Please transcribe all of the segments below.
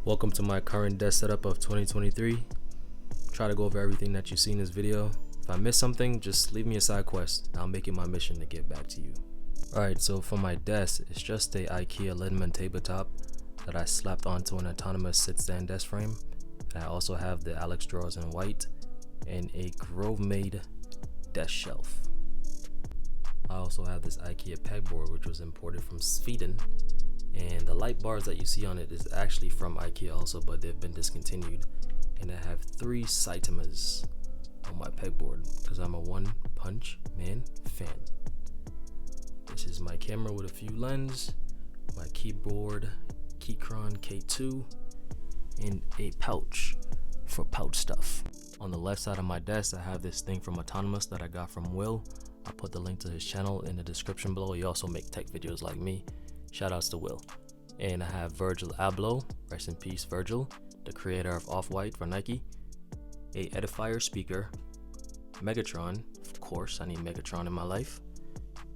Welcome to my current desk setup of 2023. Try to go over everything that you see in this video. If I miss something, just leave me a side quest. I'll make it my mission to get back to you. Alright, so for my desk, it's just a IKEA Lindemann tabletop that I slapped onto an autonomous sit-stand desk frame. And I also have the Alex drawers in white and a Grove-made desk shelf. I also have this IKEA Pegboard, which was imported from Sweden. And the light bars that you see on it is actually from IKEA also, but they've been discontinued. And I have 3 Saitamas on my pegboard because I'm a One Punch Man fan. This is my camera with a few lenses, my keyboard, Keychron K2, and a pouch for pouch stuff. On the left side of my desk, I have this thing from Autonomous that I got from Will. I'll put the link to his channel in the description below. He also makes tech videos like me. Shoutouts to Will. And I have Virgil Abloh, rest in peace Virgil, the creator of Off-White for Nike. A Edifier speaker, Megatron, of course I need Megatron in my life.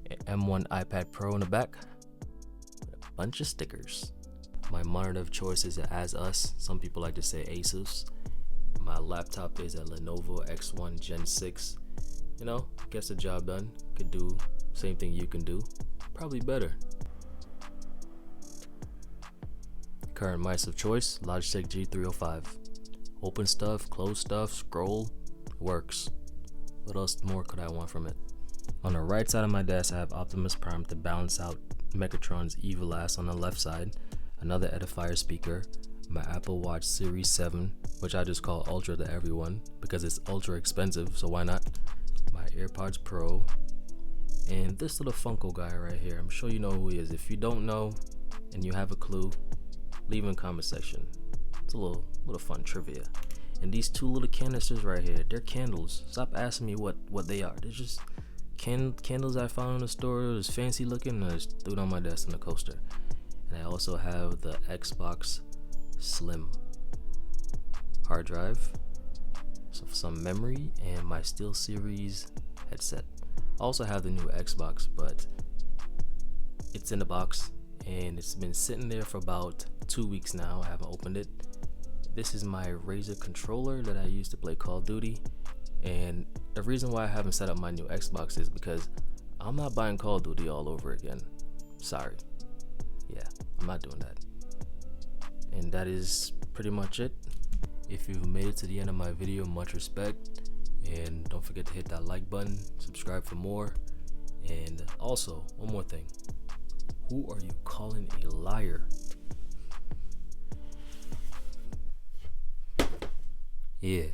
An M1 iPad Pro in the back, with a bunch of stickers. My monitor of choice is an Asus, some people like to say Asus. My laptop is a Lenovo X1 Gen 6. You know, gets the job done. Could do same thing you can do, probably better. Current mice of choice, Logitech G305. Open stuff, close stuff, scroll, works. What else more could I want from it? On the right side of my desk, I have Optimus Prime to balance out Megatron's evil ass on the left side. Another Edifier speaker, my Apple Watch Series 7, which I just call Ultra to everyone because it's ultra expensive, so why not? My AirPods Pro, and this little Funko guy right here. I'm sure you know who he is. If you don't know and you have a clue, leave in the comment section. It's a little fun trivia. And these 2 little canisters right here, they're candles. Stop asking me what they are. They're just candles I found in the store. It was fancy looking, and I just threw it on my desk in the coaster. And I also have the Xbox Slim hard drive, some memory, and my SteelSeries headset. I also have the new Xbox, but it's in the box and it's been sitting there for about 2 weeks now. I haven't opened it. This is my Razer controller that I use to play Call of Duty, and the reason why I haven't set up my new Xbox is because I'm not buying Call of Duty all over again. Sorry. Yeah, I'm not doing that. And that is pretty much it. If you've made it to the end of my video, much respect, and don't forget to hit that like button, subscribe for more. And also, one more thing, who are you calling a liar? Yeah.